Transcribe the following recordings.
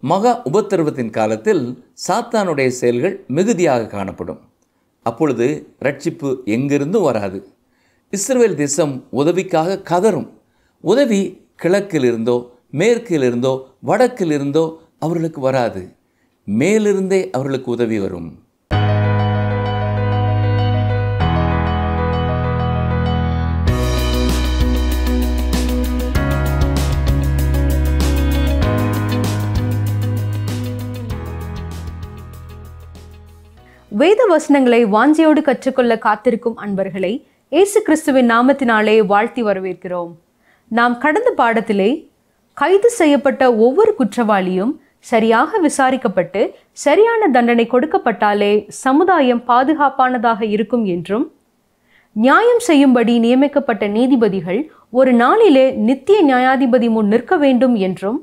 மகா உபத்திரவத்தின் காலத்தில் சாத்தானுடைய செயல்கள் மிகுதியாக காணப்படும். அப்பொழுது ரட்சிப்பு எங்கிருந்தும் வராது. இஸ்ரவேல் தேசம் உதவிக்காக கதரும். உதவி கிழக்கிலிருந்தோ மேற்கிலிருந்தோ வடக்கிலிருந்தோ அவர்களுக்கு வராது. மேலிருந்தே அவர்களுக்கு உதவி வரும். வேத வசனங்களை வாஞ்சையோடு கற்றுக்கொள்ள காத்திருக்கும் அன்பர்களை இயேசு கிறிஸ்துவின் நாமத்தினாலே வாழ்த்தி வரவேற்கிறோம். நாம் கடந்த பாடத்திலே கைது செய்யப்பட்ட ஒவ்வொரு குற்றவாளியும் சரியாக விசாரிக்கப்பட்டு சரியான தண்டனை கொடுக்கப்பட்டாலே சமுதாயம் பாதுகாப்பானதாக இருக்கும் என்றும், நியாயம் செய்யும்படி நியமிக்கப்பட்ட நீதிபதிகள் ஒரு நாளிலே நித்திய நியாயாதிபதி முன் நிற்க வேண்டும் என்றும்,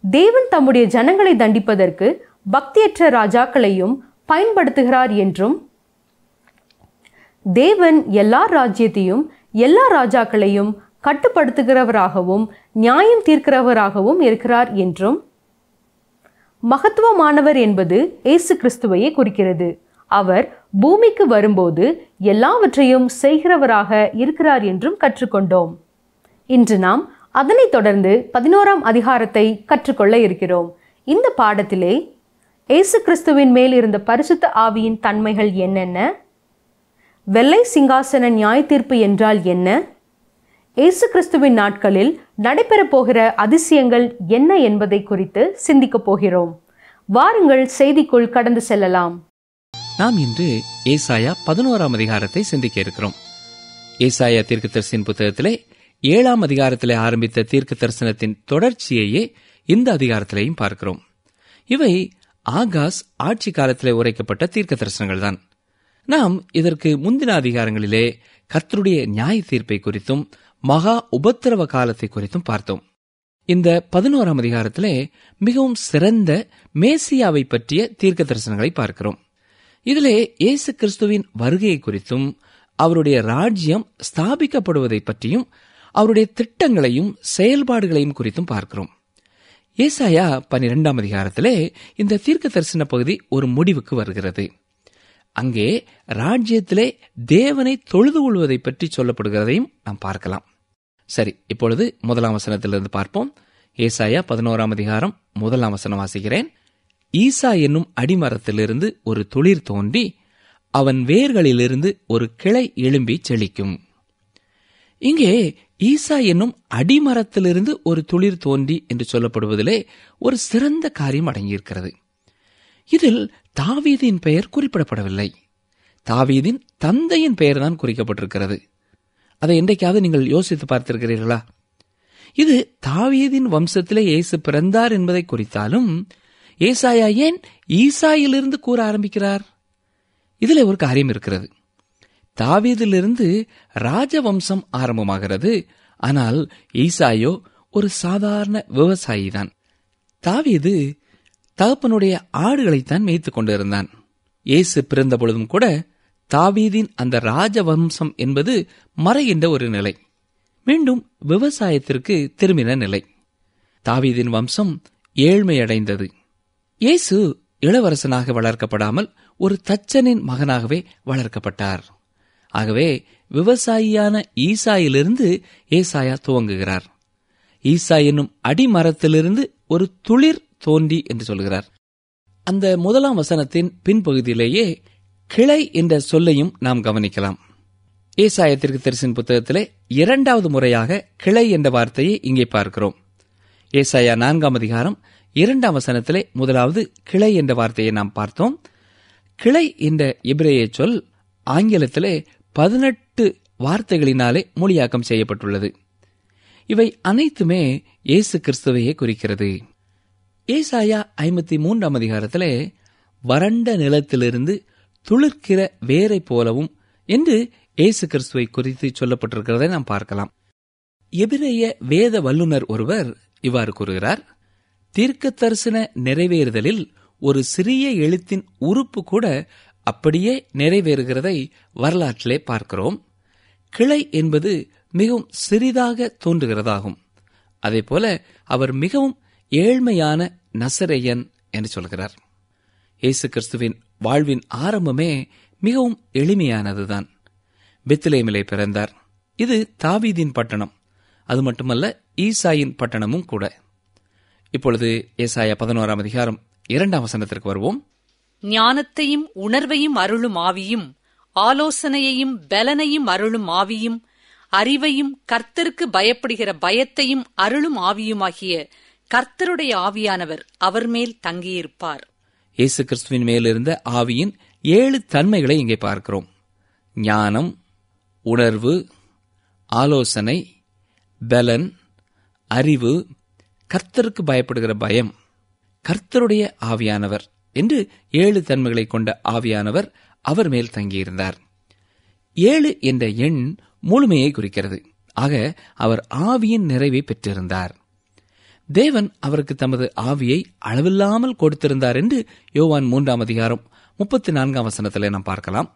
தேவன் தம்முடைய ஜனங்களை தண்டிப்பதற்கு பக்தியற்ற ராஜாக்களையும் பயன்படுத்துகிறார் என்றும், தேவன் எல்லா ராஜ்யத்தையும் எல்லா ராஜாக்களையும் கட்டுப்படுத்துகிறவராகவும் நியாயம் தீர்க்கிறவராகவும் இருக்கிறார் என்றும், மகத்துவமானவர் என்பது இயேசு கிறிஸ்துவையே குறிக்கிறது. அவர் பூமிக்கு வரும்போது எல்லாவற்றையும் செய்கிறவராக இருக்கிறார் என்றும் கற்றுக்கொண்டோம். இன்று நாம் அதனைத் தொடர்ந்து 11ஆம் அதிகாரத்தை கற்றுக்கொள்ள இருக்கிறோம். இந்த பாடத்திலே இயேசு கிறிஸ்துவின் மேல் இருந்த பரிசுத்த ஆவியின் தன்மைகள் என்னென்ன, வெள்ளை சிங்காசன நியாய தீர்ப்பு என்றால் என்ன, இயேசு கிறிஸ்துவின் நாட்களில் நடைபெறப் போகிற அதிசயங்கள் என்ன என்பதை குறித்து சிந்திக்கப் போகிறோம். வாருங்கள் செய்திக்குள் கடந்து செல்லலாம். நாம் இன்று ஏசாயா 11ஆம் அதிகாரத்தை சிந்திக்க இருக்கிறோம். ஏசாயா தீர்க்கதரிசியின் புத்தகத்திலே 7ஆம் அதிகாரத்திலே ஆரம்பித்த தீர்க்க தரிசனத்தின் தொடர்ச்சியையே இந்த அதிகாரத்திலேயும் பார்க்கிறோம். இவை ஆகாஸ் ஆட்சி காலத்திலே உரைக்கப்பட்ட தீர்க்க தரிசனங்கள் தான். நாம் இதற்கு முந்தின அதிகாரங்களிலே கர்த்தருடைய நியாய தீர்ப்பை குறித்தும் மகா உபத்திரவ காலத்தை குறித்தும் பார்த்தோம். இந்த 11ஆம் அதிகாரத்திலே மிகவும் சிறந்த மேசியாவை பற்றிய தீர்க்க தரிசனங்களை பார்க்கிறோம். இதிலே இயேசு கிறிஸ்துவின் வருகையை குறித்தும் அவருடைய ராஜ்யம் ஸ்தாபிக்கப்படுவதை பற்றியும் அவருடைய திட்டங்களையும் செயல்பாடுகளையும் குறித்தும் பார்க்கிறோம். ஏசாயா 12ஆம் அதிகாரத்திலே இந்த தீர்க்க தரிசன பகுதி ஒரு முடிவுக்கு வருகிறது. அங்கே ராஜ்யத்திலே தேவனை தொழுது கொள்வதை பற்றி சொல்லப்படுகிறதையும் நாம் பார்க்கலாம். சரி, இப்பொழுது 1ஆம் வசனத்திலிருந்து பார்ப்போம். ஏசாயா 11ஆம் அதிகாரம் 1ஆம் வசனம் வாசிக்கிறேன். ஈசா என்னும் அடிமரத்திலிருந்து ஒரு துளிர் தோன்றி அவன் வேர்களிலிருந்து ஒரு கிளை எழும்பி செழிக்கும். இங்கே ஈசா என்னும் அடிமரத்திலிருந்து ஒரு துளிர் தோன்றி என்று சொல்லப்படுவதிலே ஒரு சிறந்த காரியம் அடங்கியிருக்கிறது. இதில் தாவீதின் பெயர் குறிப்பிடப்படவில்லை. தாவீதின் தந்தையின் பெயர் தான் குறிக்கப்பட்டிருக்கிறது. அதை என்றைக்காவது நீங்கள் யோசித்து பார்த்திருக்கிறீர்களா? இது தாவீதின் வம்சத்திலே இயேசு பிறந்தார் என்பதை குறித்தாலும் ஏசாயா ஏன் ஈசாயிலிருந்து கூற ஆரம்பிக்கிறார்? இதிலே ஒரு காரியம் இருக்கிறது. தாவீதிலிருந்து ராஜவம்சம் ஆரம்பமாகிறது. ஆனால் ஈசாயோ ஒரு சாதாரண விவசாயிதான். தாவீது தகப்பனுடைய ஆடுகளைத்தான் மேய்த்துக் கொண்டிருந்தான். இயேசு பிறந்த பொழுதும் கூட தாவீதின் அந்த ராஜவம்சம் என்பது மறைகின்ற ஒரு நிலை, மீண்டும் விவசாயத்திற்கு திரும்பின நிலை. தாவீதின் வம்சம் ஏழ்மையடைந்தது. இயேசு இளவரசனாக வளர்க்கப்படாமல் ஒரு தச்சனின் மகனாகவே வளர்க்கப்பட்டார். ஆகவே விவசாயியான ஈசாயிலிருந்து ஏசாயா துவங்குகிறார். ஈசா என்னும் அடிமரத்திலிருந்து ஒரு துளிர் தோன்றி என்று சொல்கிறார். அந்த 1ஆம் வசனத்தின் பின்பகுதியிலேயே கிளை என்ற சொல்லையும் நாம் கவனிக்கலாம். ஏசாயா தீர்க்கதரிசியின் புத்தகத்திலே 2வது முறையாக கிளை என்ற வார்த்தையை இங்கே பார்க்கிறோம். ஏசாயா 4ஆம் அதிகாரம் 2ஆம் வசனத்திலே முதலாவது கிளை என்ற வார்த்தையை நாம் பார்த்தோம். கிளை என்ற எபிரேய சொல் ஆங்கிலத்திலே 18 வார்த்தைகளினாலே மொழியாக்கம் செய்யப்பட்டுள்ளது. இவை அனைத்துமே இயேசு கிறிஸ்துவையே குறிக்கிறது. ஏசாயா 53ஆம் அதிகாரத்திலே வறண்ட நிலத்திலிருந்து துளிர்க்கிற வேரை போலவும் என்று இயேசு கிறிஸ்துவை குறித்து சொல்லப்பட்டிருக்கிறதை நாம் பார்க்கலாம். எபிரேய வேத வல்லுநர் ஒருவர் இவ்வாறு கூறுகிறார்: தீர்க்க தரிசன நிறைவேறுதலில் ஒரு சிறிய எழுத்தின் உறுப்பு கூட அப்படியே நிறைவேறுகிறதை வரலாற்றிலே பார்க்கிறோம். கிளை என்பது மிகவும் சிறிதாக தோன்றுகிறதாகும். அதேபோல அவர் மிகவும் ஏழ்மையான நசரேயன் என்று சொல்கிறார். இயேசு கிறிஸ்துவின் வாழ்வின் ஆரம்பமே மிகவும் எளிமையானதுதான். பெத்லெகேமிலே பிறந்தார். இது தாவீதின் பட்டணம். அது மட்டுமல்ல, ஈசாயின் பட்டணமும் கூட. இப்பொழுது ஏசாயா 11ஆம் அதிகாரம் 2ஆம் வசனத்திற்கு வருவோம். ஞானத்தையும் உணர்வையும் அருளும் ஆவியும், ஆலோசனையையும் பலனையும் அருளும் ஆவியும், அறிவையும் கர்த்தருக்கு பயப்படுகிற பயத்தையும் அருளும் ஆவியுமாகிய கர்த்தருடைய ஆவியானவர் அவர் மேல் தங்கியிருப்பார். இயேசு கிறிஸ்துவின் மேலிருந்த ஆவியின் 7 தன்மைகளை இங்கே பார்க்கிறோம். ஞானம், உணர்வு, ஆலோசனை, பலன், அறிவு, கர்த்தருக்கு பயப்படுகிற பயம், கர்த்தருடைய ஆவியானவர் என்று 7 தன்மைகளை கொண்ட ஆவியானவர் அவர் மேல் தங்கியிருந்தார். 7 என்ற எண் முழுமையை குறிக்கிறது. ஆக அவர் ஆவியின் நிறைவை பெற்றிருந்தார். தேவன் அவருக்கு தமது ஆவியை அளவில்லாமல் கொடுத்திருந்தார் என்று யோவான் 3ஆம் அதிகாரம் 34ஆம் வசனத்திலே நாம் பார்க்கலாம்.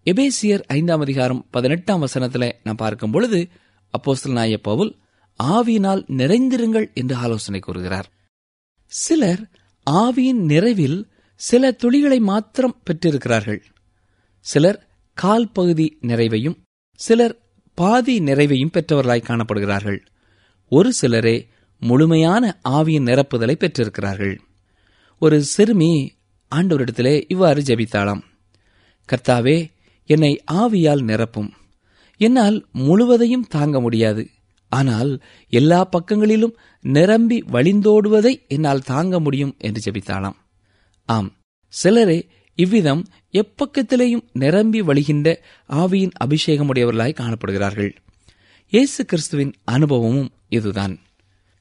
எபேசியர் 5ஆம் அதிகாரம் 18ஆம் வசனத்திலே நாம் பார்க்கும் பொழுது அப்போஸ்தலனாகிய பவுல் ஆவியினால் நிறைந்திருங்கள் என்று ஆலோசனை கூறுகிறார். சிலர் ஆவியின் நிறைவில் சில துளிகளை மாத்திரம் பெற்றிருக்கிறார்கள். சிலர் கால் பகுதி நிறைவையும் சிலர் பாதி நிறைவையும் பெற்றவர்களாய் காணப்படுகிறார்கள். ஒரு சிலரே முழுமையான ஆவியின் நிரப்புதலை பெற்றிருக்கிறார்கள். ஒரு சிறுமி ஆண்டவரிடத்திலே இவ்வாறு ஜெபித்தாளாம். கர்த்தாவே, என்னை ஆவியால் நிரப்பும். என்னால் முழுவதையும் தாங்க முடியாது. ஆனால் எல்லா பக்கங்களிலும் நிரம்பி வழிந்தோடுவதை என்னால் தாங்க முடியும் என்று ஜெபித்தாளாம். ஆம், சிலரே இவ்விதம் எப்பக்கத்திலேயும் நிரம்பி வழிகின்ற ஆவியின் அபிஷேகமுடையவர்களாய் காணப்படுகிறார்கள். இயேசு கிறிஸ்துவின் அனுபவமும் இதுதான்.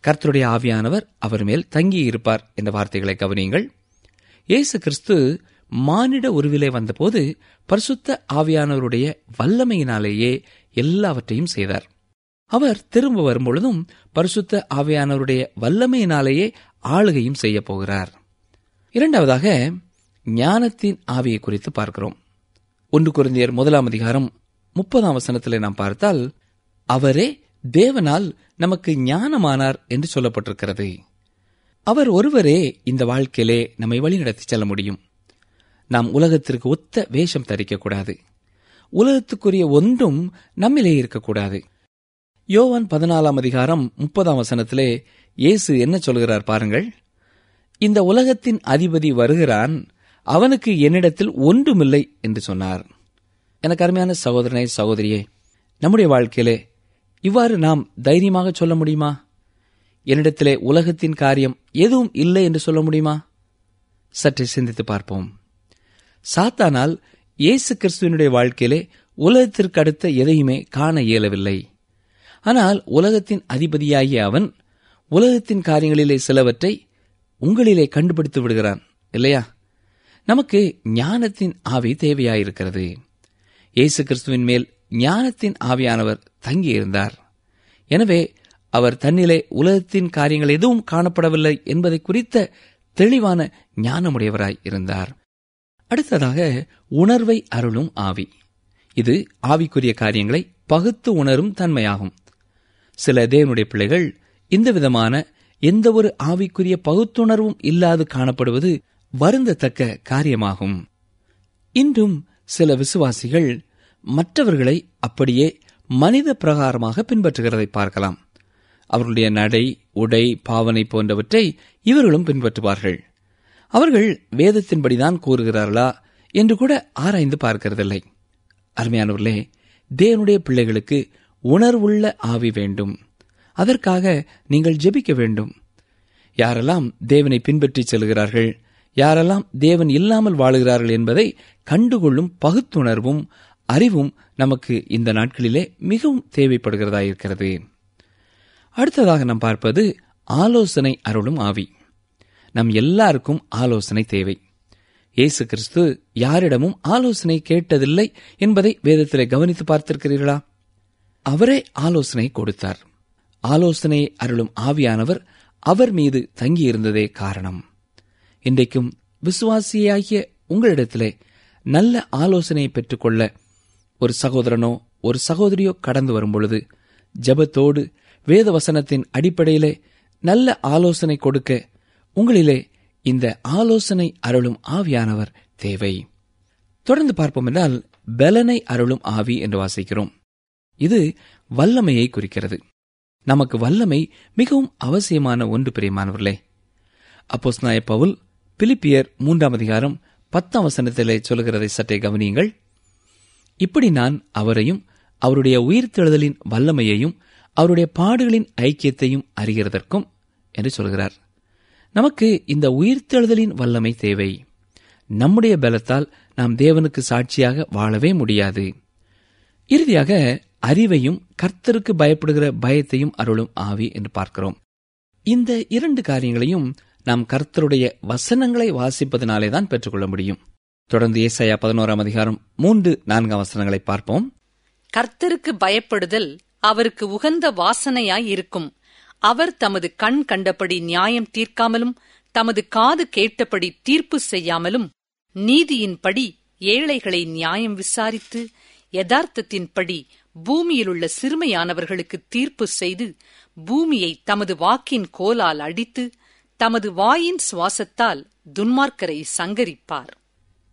கர்த்தருடைய ஆவியானவர் அவர் மேல் தங்கியிருப்பார் என்ற வார்த்தைகளை கவனியுங்கள். இயேசு கிறிஸ்து மானிட உருவிலே வந்தபோது பரிசுத்த ஆவியானவருடைய வல்லமையினாலேயே எல்லாவற்றையும் செய்தார். அவர் திரும்ப வரும்பொழுதும் பரிசுத்த ஆவியானவருடைய வல்லமையினாலேயே ஆளுகையும் செய்ய போகிறார். இரண்டாவதாக ஞானத்தின் ஆவியை குறித்து பார்க்கிறோம். 1 கொரிந்தியர் 1ஆம் அதிகாரம் 30ஆம் வசனத்திலே நாம் பார்த்தால், அவரே தேவனால் நமக்கு ஞானமானார் என்று சொல்லப்பட்டிருக்கிறது. அவர் ஒருவரே இந்த வாழ்க்கையிலே நம்மை வழிநடத்தி செல்ல முடியும். நாம் உலகத்திற்கு ஒத்த வேஷம் தரிக்கக்கூடாது. உலகத்துக்குரிய ஒன்றும் நம்மிலே இருக்கக்கூடாது. யோவான் 14ஆம் அதிகாரம் 30ஆம் வசனத்திலே இயேசு என்ன சொல்கிறார் பாருங்கள். இந்த உலகத்தின் அதிபதி வருகிறான், அவனுக்கு என்னிடத்தில் ஒன்றுமில்லை என்று சொன்னார். எனக்கு அருமையான சகோதரனே, சகோதரியே, நம்முடைய வாழ்க்கையிலே இவ்வாறு நாம் தைரியமாக சொல்ல முடியுமா? என்னிடத்திலே உலகத்தின் காரியம் எதுவும் இல்லை என்று சொல்ல முடியுமா? சற்று சிந்தித்து பார்ப்போம். சாத்தானால் இயேசு கிறிஸ்துவினுடைய வாழ்க்கையிலே உலகத்திற்கு அடுத்த எதையுமே காண இயலவில்லை. ஆனால் உலகத்தின் அதிபதியாகிய அவன் உலகத்தின் காரியங்களிலே சிலவற்றை உங்களிலே கண்டுபிடித்து விடுகிறான் இல்லையா? நமக்கு ஞானத்தின் ஆவி தேவையாயிருக்கிறது. இயேசு கிறிஸ்துவின் மேல் ஞானத்தின் ஆவியானவர் தங்கியிருந்தார். எனவே அவர் தன்னிலே உலகத்தின் காரியங்கள் எதுவும் காணப்படவில்லை என்பதை குறித்த தெளிவான ஞானமுடையவராய் இருந்தார். அடுத்ததாக உணர்வை அருளும் ஆவி. இது ஆவிக்குரிய காரியங்களை பகுத்து உணரும் தன்மையாகும். சில தேவனுடைய பிள்ளைகள் இந்த விதமான எந்த ஒரு ஆவிக்குரிய பகுத்துணர்வும் இல்லாது காணப்படுவது வருந்தத்தக்க காரியமாகும். இன்றும் சில விசுவாசிகள் மற்றவர்களை அப்படியே மனித பிரகாரமாக பின்பற்றுகிறதை பார்க்கலாம். அவர்களுடைய நடை, உடை, பாவனை போன்றவற்றை இவர்களும் பின்பற்றுவார்கள். அவர்கள் வேதத்தின்படிதான் கூறுகிறார்களா என்று கூட ஆராய்ந்து பார்க்கிறதில்லை. அருமையானவர்களே, தேவனுடைய பிள்ளைகளுக்கு உணர்வுள்ள ஆவி வேண்டும். அதற்காக நீங்கள் ஜெபிக்க வேண்டும். யாரெல்லாம் தேவனை பின்பற்றி செல்கிறார்கள், யாரெல்லாம் தேவன் இல்லாமல் வாழுகிறார்கள் என்பதை கண்டுகொள்ளும் பகுத்துணர்வும் அறிவும் நமக்கு இந்த நாட்களிலே மிகவும் தேவைப்படுகிறதாயிருக்கிறது. அடுத்ததாக நாம் பார்ப்பது ஆலோசனை அருளும் ஆவி. நம் எல்லாருக்கும் ஆலோசனை தேவை. இயேசு கிறிஸ்து யாரிடமும் ஆலோசனை கேட்டதில்லை என்பதை வேதத்திலே கவனித்து பார்த்திருக்கிறீர்களா? அவரே ஆலோசனை கொடுத்தார். ஆலோசனை அருளும் ஆவியானவர் அவர் மீது தங்கியிருந்ததே காரணம். இன்றைக்கும் விசுவாசியாகிய உங்களிடத்திலே நல்ல ஆலோசனையை பெற்றுக்கொள்ள ஒரு சகோதரனோ ஒரு சகோதரியோ கடந்து வரும் பொழுது ஜெபத்தோடு வேத வசனத்தின் அடிப்படையிலே நல்ல ஆலோசனை கொடுக்க உங்களிலே இந்த ஆலோசனை அருளும் ஆவியானவர் தேவை. தொடர்ந்து பார்ப்போம் என்றால், பலனை அருளும் ஆவி என்று வாசிக்கிறோம். இது வல்லமையை குறிக்கிறது. நமக்கு வல்லமை மிகவும் அவசியமான ஒன்று, பிரியமானவர்களே. அப்போஸ்தலனாகிய பவுல் பிலிப்பியர் 3:10 சொல்கிறதை சற்றே கவனியுங்கள். இப்படி நான் அவரையும் அவருடைய உயிர்த்தெழுதலின் வல்லமையையும் அவருடைய பாடுகளின் ஐக்கியத்தையும் அறிகிறதற்கும் என்று சொல்கிறார். நமக்கு இந்த உயிர்த்தெழுதலின் வல்லமை தேவை. நம்முடைய பலத்தால் நாம் தேவனுக்கு சாட்சியாக வாழவே முடியாது. இறுதியாக அறிவையும் கர்த்தருக்கு பயப்படுகிற பயத்தையும் அருளும் ஆவி என்று பார்க்கிறோம். இந்த இரண்டு காரியங்களையும் நாம் கர்த்தருடைய வசனங்களை வாசிப்பதனாலேதான் பெற்றுக்கொள்ள முடியும். தொடர்ந்து ஏசாயா 11:3-4 பார்ப்போம். கர்த்தருக்கு பயப்படுதல் அவருக்கு உகந்த வாசனையாய் இருக்கும். அவர் தமது கண் கண்டபடி நியாயம் தீர்க்காமலும் தமது காது கேட்டபடி தீர்ப்பு செய்யாமலும் நீதியின்படி ஏழைகளை நியாயம் விசாரித்து யதார்த்தத்தின்படி பூமியிலுள்ள சிறுமையானவர்களுக்கு தீர்ப்பு செய்து பூமியை தமது வாக்கின் கோலால் அடித்து தமது வாயின் சுவாசத்தால் துன்மார்க்கரை சங்கரிப்பார்.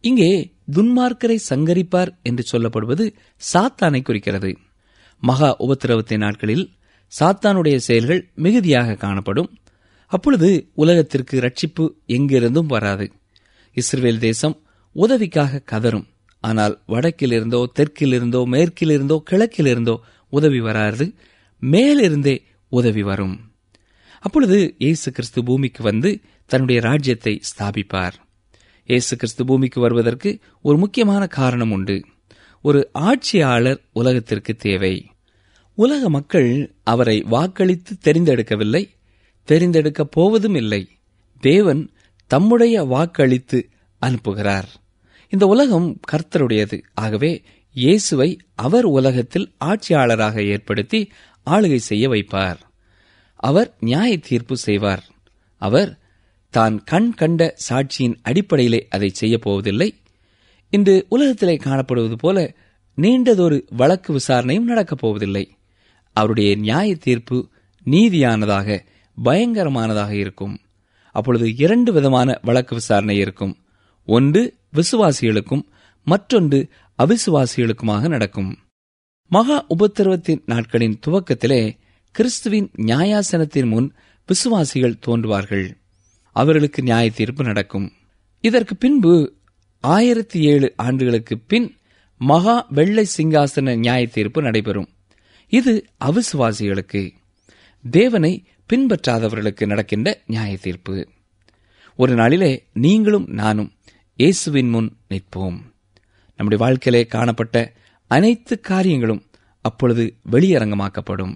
இங்கே துன்மார்க்கரை சங்கரிப்பார் என்று சொல்லப்படுவது சாத்தானை குறிக்கிறது. மகா உபத்திரவத்தின் நாட்களில் சாத்தானுடைய செயல்கள் மிகுதியாக காணப்படும். அப்பொழுது உலகத்திற்கு ரட்சிப்பு எங்கிருந்தும் வராது. இஸ்ரவேல் தேசம் உதவிக்காக கதரும். ஆனால் வடக்கிலிருந்தோ தெற்கிலிருந்தோ மேற்கிலிருந்தோ கிழக்கிலிருந்தோ உதவி வராது. மேலிருந்தே உதவி வரும். அப்பொழுது இயேசு கிறிஸ்து பூமிக்கு வந்து தன்னுடைய ராஜ்யத்தை ஸ்தாபிப்பார். இயேசு கிறிஸ்து பூமிக்கு வருவதற்கு ஒரு முக்கியமான காரணம் உண்டு. ஒரு ஆட்சியாளர் உலகத்திற்கு தேவை. உலக மக்கள் அவரை வாக்களித்து தெரிந்தெடுக்கவில்லை, தெரிந்தெடுக்கப் போவதும் இல்லை. தேவன் தம்முடைய வாக்களித்து அனுப்புகிறார். இந்த உலகம் கர்த்தருடையது. ஆகவே இயேசுவை அவர் உலகத்தில் ஆட்சியாளராக ஏற்படுத்தி ஆளுகை செய்ய வைப்பார். அவர் நியாய தீர்ப்பு செய்வார். அவர் தான் கண் கண்ட சாட்சியின் அடிப்படையிலே அதை செய்யப் போவதில்லை. இன்று உலகத்திலே காணப்படுவது போல நீண்டதொரு வழக்கு விசாரணையும் நடக்கப் போவதில்லை. அவருடைய நியாய தீர்ப்பு நீதியானதாக, பயங்கரமானதாக இருக்கும். அப்பொழுது 2 விதமான வழக்கு விசாரணை இருக்கும். ஒன்று விசுவாசிகளுக்கும், மற்றொன்று அவிசுவாசிகளுக்குமாக நடக்கும். மகா உபத்திரவத்தின் நாட்களின் துவக்கத்திலே கிறிஸ்துவின் நியாயாசனத்தின் முன் விசுவாசிகள் தோன்றுவார்கள். அவர்களுக்கு நியாய தீர்ப்பு நடக்கும். இதற்கு பின்பு 1007 ஆண்டுகளுக்கு பின் மகா வெள்ளை சிங்காசன நியாய தீர்ப்பு நடைபெறும். இது அவிசுவாசிகளுக்கு, தேவனை பின்பற்றாதவர்களுக்கு நடக்கின்ற நியாய தீர்ப்பு. ஒரு நாளிலே நீங்களும் நானும் இயேசுவின் முன் நிற்போம். நம்முடைய வாழ்க்கையிலே காணப்பட்ட அனைத்து காரியங்களும் அப்பொழுது வெளியரங்கமாக்கப்படும்.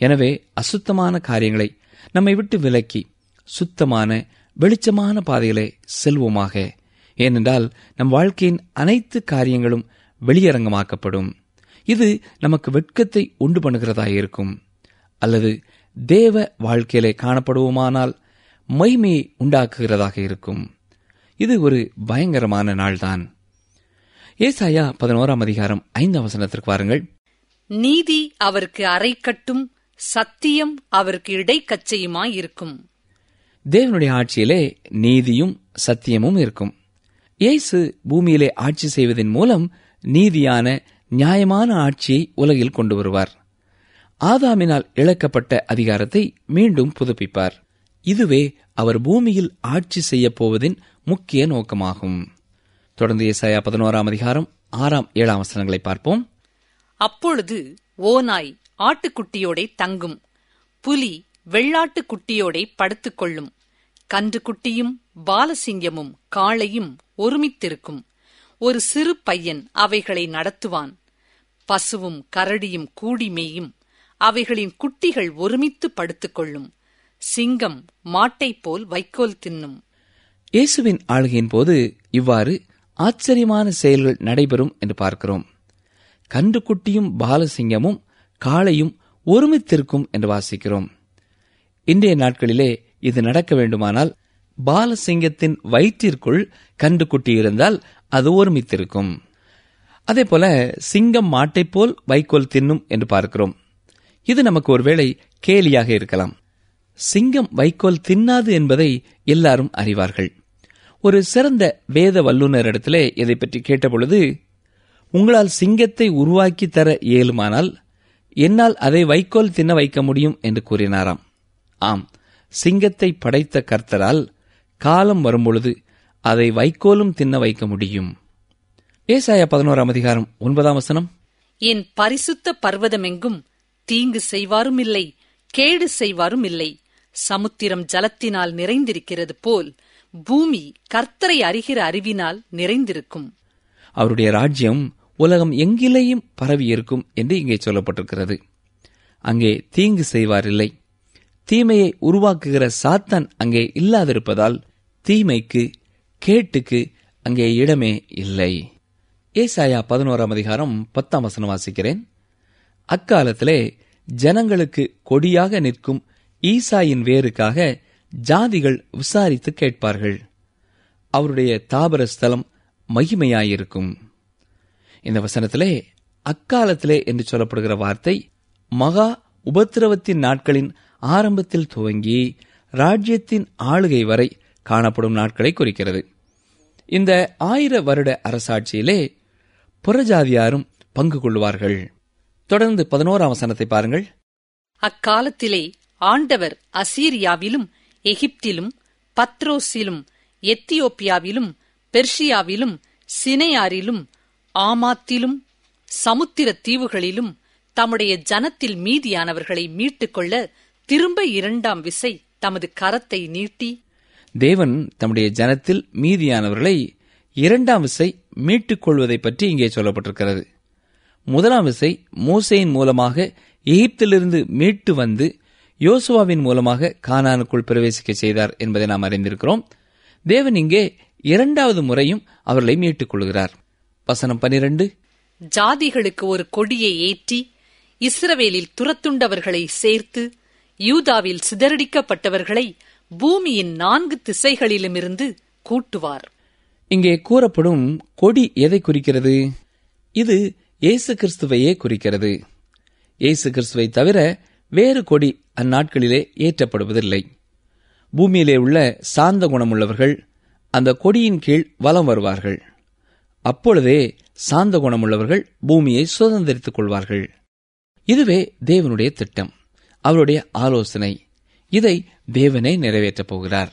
எனவே அசுத்தமான காரியங்களை நம்மை விட்டு விலக்கி சுத்தமான வெளிச்சமான பாதையிலே செல்வோமாக. ஏனென்றால் நம் வாழ்க்கையின் அனைத்து காரியங்களும் வெளியரங்கமாக்கப்படும். இது நமக்கு வெட்கத்தை உண்டு பண்ணுகிறதாயிருக்கும். அல்லது தேவ வாழ்க்கையிலே காணப்படுவோமானால் மகிமையை உண்டாக்குகிறதாக இருக்கும். இது ஒரு பயங்கரமான நாள்தான். ஏசாயா 11:5 வாருங்கள். நீதி அவருக்கு அரைக்கட்டும், சத்தியம் அவருக்கு இடைக்கச்சையுமாயிருக்கும். தேவனுடைய ஆட்சியிலே நீதியும் சத்தியமும் இருக்கும். இயேசு பூமியிலே ஆட்சி செய்வதன் மூலம் நீதியான நியாயமான ஆட்சியை உலகில் கொண்டு வருவார். ஆதாமினால் இழக்கப்பட்ட அதிகாரத்தை மீண்டும் புதுப்பிப்பார். இதுவே அவர் பூமியில் ஆட்சி செய்யப் போவதின் முக்கிய நோக்கமாகும். தொடர்ந்து ஏசாயா 11:6-7 பார்ப்போம். அப்பொழுது ஓநாய் ஆட்டுக்குட்டியோடே தங்கும், புலி வெள்ளாட்டுக்குட்டியோடே படுத்துக்கொள்ளும், கன்றுக்குட்டியும் பாலசிங்கமும் காளையும் ஒருமித்திருக்கும். ஒரு சிறு பையன் அவைகளை நடத்துவான். பசுவும் கரடியும் கூடி மேயும், அவைகளின் குட்டிகள் ஒருமித்து படுத்துக்கொள்ளும். சிங்கம் மாட்டைப் போல் வைக்கோல் தின்னும். இயேசுவின் ஆளுகையின் போது இவ்வாறு ஆச்சரியமான செயல்கள் நடைபெறும் என்று பார்க்கிறோம். கன்றுக்குட்டியும் பாலசிங்கமும் காளையும் ஒருமித்திருக்கும் என்று வாசிக்கிறோம். இன்றைய நாட்களிலே இது நடக்க வேண்டுமானால் பாலசிங்கத்தின் வயிற்றிற்குள் கன்றுக்குட்டி இருந்தால் அது ஒருமித்திருக்கும். அதே போல சிங்கம் மாட்டைப் போல் வைக்கோல் தின்னும் என்று பார்க்கிறோம். இது நமக்கு ஒருவேளை கேலியாக இருக்கலாம். சிங்கம் வைக்கோல் தின்னாது என்பதை எல்லாரும் அறிவார்கள். ஒரு சிறந்த வேத வல்லுநரிடத்திலே இதை பற்றி கேட்டபொழுது, உங்களால் சிங்கத்தை உருவாக்கி தர இயலுமானால் என்னால் அதை வைக்கோல் தின்ன வைக்க முடியும் என்று கூறினாராம். ஆம், சிங்கத்தை படைத்த கர்த்தரால் காலம் வரும்பொழுது அதை வைக்கோலும் தின்ன வைக்க முடியும். ஏசாயா 11:9 என் பரிசுத்த பர்வதமெங்கும் தீங்கு செய்வாரும் இல்லை, கேடு செய்வாரும் இல்லை. சமுத்திரம் ஜலத்தினால் நிறைந்திருக்கிறது போல் பூமி கர்த்தரை அறிகிற அறிவினால் நிறைந்திருக்கும். அவருடைய ராஜ்யம் உலகம் எங்கிலேயும் பரவி இருக்கும் என்று இங்கே சொல்லப்பட்டிருக்கிறது. அங்கே தீங்கு செய்வாரில்லை. தீமையை உருவாக்குகிற சாத்தான் அங்கே இல்லாதிருப்பதால் தீமைக்கு, கேட்டுக்கு அங்கே இடமே இல்லை. ஏசாயா 11:10 வாசிக்கிறேன். அக்காலத்திலே ஜனங்களுக்கு கொடியாக நிற்கும் ஈசாயின் வேருக்காக ஜாதிகள் விசாரித்து கேட்பார்கள். அவருடைய தாபர ஸ்தலம் மகிமையாயிருக்கும். இந்த வசனத்திலே அக்காலத்திலே என்று சொல்லப்படுகிற வார்த்தை மகா உபத்திரவத்தின் நாட்களின் ஆரம்பத்தில் துவங்கி ராஜ்யத்தின் ஆளுகை வரை காணப்படும் நாட்களை குறிக்கிறது. இந்த 1000 வருட அரசாட்சியிலே புறஜாதியாரும் பங்கு கொள்வார்கள். தொடர்ந்து 11ஆம் வசனத்தை பாருங்கள். அக்காலத்திலே ஆண்டவர் அசீரியாவிலும் எகிப்திலும் பத்ரோசிலும் எத்தியோப்பியாவிலும் பெர்ஷியாவிலும் சினையாரிலும் ஆமாத்திலும் சமுத்திர தீவுகளிலும் தம்முடைய ஜனத்தில் மீதியானவர்களை மீட்டுக்கொள்ள திரும்ப 2ஆம் விசை தமது கரத்தை நீட்டி, தேவன் தம்முடைய ஜனத்தில் மீதியானவர்களை 2ஆம் விசை மீட்டுக் கொள்வதை பற்றி இங்கே சொல்லப்பட்டிருக்கிறது. 1ஆம் விசை மோசேயின் மூலமாக எகிப்திலிருந்து மீட்டு வந்து யோசுவாவின் மூலமாக கானானுக்குள் பிரவேசிக்க செய்தார் என்பதை நாம் அறிந்திருக்கிறோம். தேவன் இங்கே 2வது முறையும் அவர்களை மீட்டுக் கொள்கிறார். வசனம் 12, ஜாதிகளுக்கு ஒரு கொடியை ஏற்றி இஸ்ரவேலில் துரத்துண்டவர்களை சேர்த்து யூதாவில் சிதறடிக்கப்பட்டவர்களை பூமியின் 4 திசைகளிலுமிருந்து கூட்டுவார். இங்கே கூறப்படும் கொடி எதை குறிக்கிறது? இது இயேசு கிறிஸ்துவையே குறிக்கிறது. இயேசு கிறிஸ்துவை தவிர வேறு கொடி அந்நாட்களிலே ஏற்றப்படுவதில்லை. பூமியிலே உள்ள சாந்த குணமுள்ளவர்கள் அந்த கொடியின் கீழ் வலம் வருவார்கள். அப்பொழுதே சாந்த குணமுள்ளவர்கள் பூமியை சுதந்திரித்துக் கொள்வார்கள். இதுவே தேவனுடைய திட்டம், அவருடைய ஆலோசனை. இதை தேவனே நிறைவேற்றப் போகிறார்.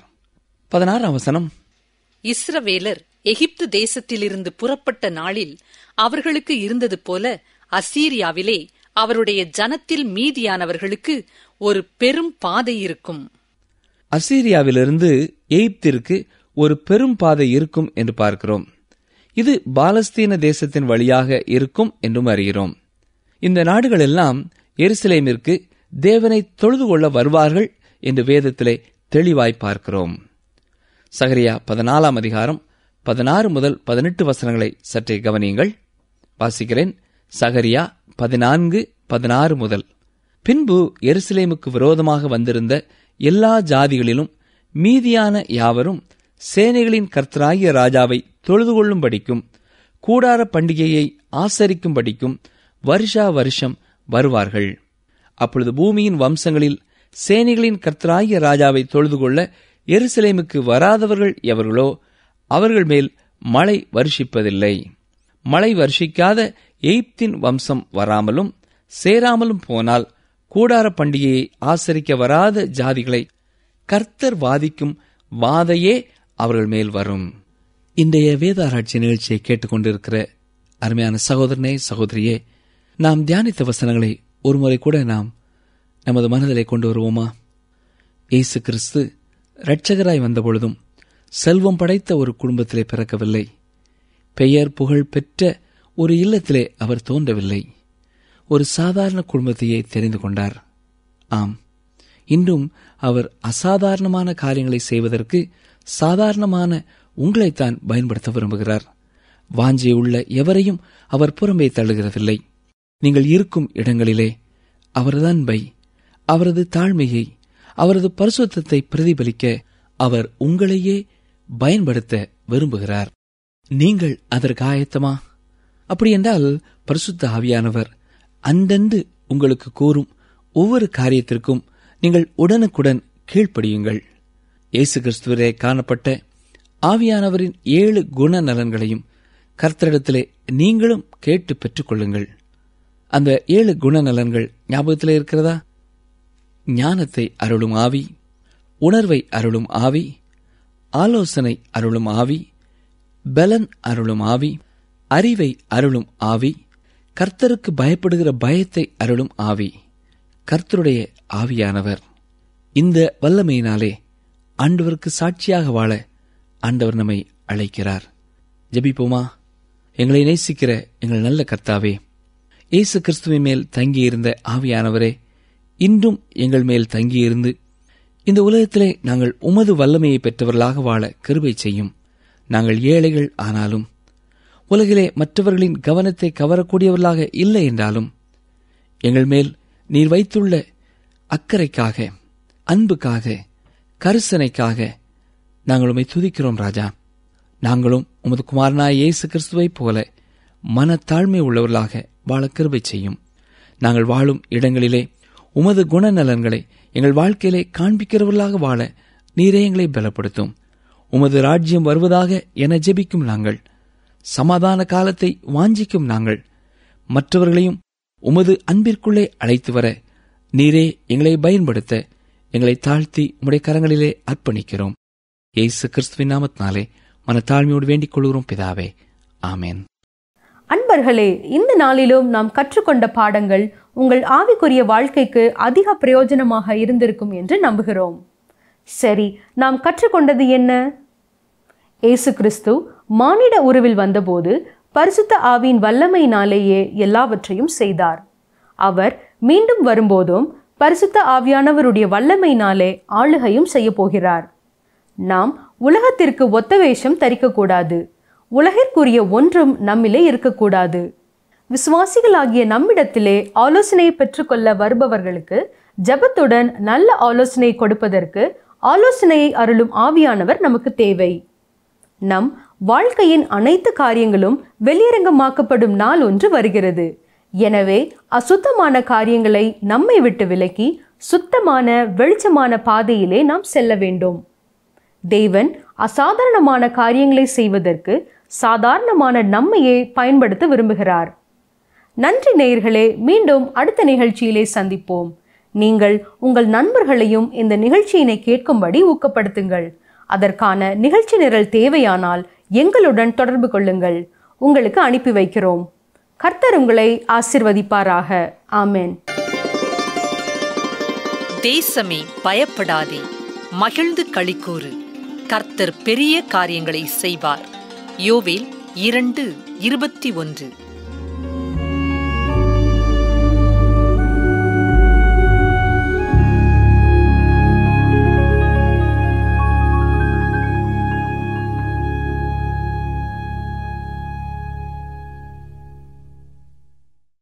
16ஆம் வசனம், இஸ்ரவேலர் எகிப்து தேசத்திலிருந்து புறப்பட்ட நாளில் அவர்களுக்கு இருந்தது போல அசீரியாவிலே அவருடைய ஜனத்தில் மீதியானவர்களுக்கு ஒரு பெரும் பாதை இருக்கும். அசீரியாவிலிருந்து எகிப்திற்கு ஒரு பெரும் பாதை இருக்கும் என்று பார்க்கிறோம். இது பாலஸ்தீன தேசத்தின் வழியாக இருக்கும் என்றும் அறிகிறோம். இந்த நாடுகள் எல்லாம் எருசலேமிற்கு தேவனை தொழுது கொள்ள வருவார்கள் என்று வேதத்திலே தெளிவாய் பார்க்கிறோம். சகரியா 14ஆம் அதிகாரம் 16 முதல் 18 வசனங்களை சற்றே கவனியுங்கள். வாசிக்கிறேன். சகரியா 14:16 முதல். பின்பு எருசலேமுக்கு விரோதமாக வந்திருந்த எல்லா ஜாதிகளிலும் மீதியான யாவரும் சேனைகளின் கர்த்தராகிய ராஜாவை தொழுது கொள்ளும்படிக்கும் கூடார பண்டிகையை ஆசரிக்கும்படிக்கும் வருஷா வருஷம் வருவார்கள். அப்பொழுது பூமியின் வம்சங்களில் சேனைகளின் கர்த்தராகிய ராஜாவை தொழுது கொள்ள எருசலேமுக்கு வராதவர்கள் எவர்களோ அவர்கள் மேல் மழை வருஷிப்பதில்லை. மழை வருஷிக்காத எகிப்தின் வம்சம் வராமலும் சேராமலும் போனால் கூடார பண்டிகையை ஆசரிக்க வராத ஜாதிகளை கர்த்தர் வாதிக்கும் வாதையே அவர்கள் மேல் வரும். இன்றைய வேதாராய்ச்சி நிகழ்ச்சியை கேட்டுக்கொண்டிருக்கிற அருமையான சகோதரனே, சகோதரியே, நாம் தியானித்த வசனங்களை ஒருமுறை கூட நாம் நமது மனதிலே கொண்டு வருவோமா? இயேசு கிறிஸ்து இரட்சகராய் வந்தபொழுதும் செல்வம் படைத்த ஒரு குடும்பத்திலே பிறக்கவில்லை. பெயர் புகழ் பெற்ற ஒரு இல்லத்திலே அவர் தோன்றவில்லை. ஒரு சாதாரண குடும்பத்தையே தெரிந்து கொண்டார். ஆம், இன்றும் அவர் அசாதாரணமான காரியங்களை செய்வதற்கு சாதாரணமான உங்களைத்தான் பயன்படுத்த விரும்புகிறார். வாஞ்சியுள்ள எவரையும் அவர் புறம்பே தள்ளுகிறதில்லை. நீங்கள் இருக்கும் இடங்களிலே அவரது அன்பை, அவரது தாழ்மையை, அவரது பரிசுத்தத்தை பிரதிபலிக்க அவர் உங்களையே பயன்படுத்த விரும்புகிறார். நீங்கள் அதற்கு ஆயத்தமா? அப்படியென்றால் பரிசுத்த ஆவியானவர் அன்றன்று உங்களுக்கு கூறும் ஒவ்வொரு காரியத்திற்கும் நீங்கள் உடனுக்குடன் கீழ்ப்படியுங்கள். இயேசு கிறிஸ்துவிலே காணப்பட்ட ஆவியானவரின் 7 குணநலன்களையும் கர்த்தரிடத்திலே நீங்களும் கேட்டு பெற்றுக்கொள்ளுங்கள். அந்த 7 குணநலன்கள் ஞாபகத்திலே இருக்கிறதா? ஞானத்தை அருளும் ஆவி, உணர்வை அருளும் ஆவி, ஆலோசனை அருளும் ஆவி, பலன் அருளும் ஆவி, அறிவை அருளும் ஆவி, கர்த்தருக்கு பயப்படுகிற பயத்தை அருளும் ஆவி, கர்த்தருடைய ஆவியானவர். இந்த வல்லமையினாலே ஆண்டவருக்கு சாட்சியாக வாழ ஆண்டவர் நம்மை அழைக்கிறார். ஜெபிப்போமா? எங்களை நேசிக்கிற எங்கள் நல்ல கர்த்தாவே, இயேசு கிறிஸ்துவின் மேல் தங்கியிருந்த ஆவியானவரே, இன்றும் எங்கள் மேல் தங்கியிருந்து இந்த உலகத்திலே நாங்கள் உமது வல்லமையை பெற்றவர்களாக வாழ கிருபை செய்யும். நாங்கள் ஏழைகள் ஆனாலும், உலகிலே மற்றவர்களின் கவனத்தை கவரக்கூடியவர்களாக இல்லை என்றாலும், எங்கள் மேல் நீர் வைத்துள்ள அக்கறைக்காக, அன்புக்காக, கரிசனைக்காக நாங்கள் உம்மை துதிக்கிறோம் ராஜா. நாங்களும் உமது குமாரனாய இயேசு கிறிஸ்துவைப் போல மனத்தாழ்மை உள்ளவர்களாக வாழ கிருபை செய்யும். நாங்கள் வாழும் இடங்களிலே உமது குணநலன்களை எங்கள் வாழ்க்கையிலே காண்பிக்கிறவர்களாக வாழ நீரே எங்களை பலப்படுத்தும். உமது ராஜ்யம் வருவதாக என ஜெபிக்கும் நாங்கள், சமாதான காலத்தை வாஞ்சிக்கும் நாங்கள், மற்றவர்களையும் உமது அன்பிற்குள்ளே அழைத்து வர நீரே எங்களை பயன்படுத்த எங்களை தாழ்த்தி உம்முடைய கரங்களிலே அர்ப்பணிக்கிறோம். இயேசு கிறிஸ்துவின் நாமத்தினாலே மனத்தாழ்மையோடு வேண்டிக் கொள்கிறோம் பிதாவே, ஆமென். அன்பர்களே, இந்த நாளிலும் நாம் கற்றுக்கொண்ட பாடங்கள் உங்கள் ஆவிக்குரிய வாழ்க்கைக்கு அதிக பிரயோஜனமாக இருந்திருக்கும் என்று நம்புகிறோம். சரி, நாம் கற்றுக்கொண்டது என்ன? இயேசு கிறிஸ்து மானிட உருவில் வந்தபோது பரிசுத்த ஆவியின் வல்லமையினாலேயே எல்லாவற்றையும் செய்தார். அவர் மீண்டும் வரும்போதும் பரிசுத்த ஆவியானவருடைய வல்லமையினாலே ஆளுகையும் செய்ய போகிறார். நாம் உலகத்திற்கு ஒத்த வேஷம் தரிக்கக்கூடாது. உலகிற்குரிய ஒன்றும் நம்மிலே இருக்கக்கூடாது. விசுவாசிகளாகிய நம்மிடத்திலே ஆலோசனையை பெற்றுக்கொள்ள வருபவர்களுக்கு ஜெபத்துடன் நல்ல ஆலோசனை கொடுப்பதற்கு ஆலோசனையை அருளும் ஆவியானவர் நமக்கு தேவை. நம் வாழ்க்கையின் அனைத்து காரியங்களும் வெளியரங்கமாக்கப்படும் நாள் ஒன்று வருகிறது. எனவே அசுத்தமான காரியங்களை நம்மை விட்டு விலக்கி சுத்தமான வெளிச்சமான பாதையிலே நாம் செல்ல வேண்டும். தேவன் அசாதாரணமான காரியங்களை செய்வதற்கு சாதாரணமான நம்மையே பயன்படுத்த விரும்புகிறார். நன்றி நேயர்களே, மீண்டும் அடுத்த நிகழ்ச்சியிலே சந்திப்போம். நீங்கள் உங்கள் நண்பர்களையும் இந்த நிகழ்ச்சியினை கேட்கும்படி ஊக்கப்படுத்துங்கள். அதற்கான நிகழ்ச்சி நிரல் தேவையானால் எங்களுடன் தொடர்பு கொள்ளுங்கள். உங்களுக்கு அனுப்பி வைக்கிறோம். கர்த்தர் உங்களை ஆசீர்வதிப்பாராக. ஆமென். தேசமே பயப்படாதே, மகிழ்ந்து களிக்கூறு, கர்த்தர் பெரிய காரியங்களை செய்வார். யோவேல் 2:21.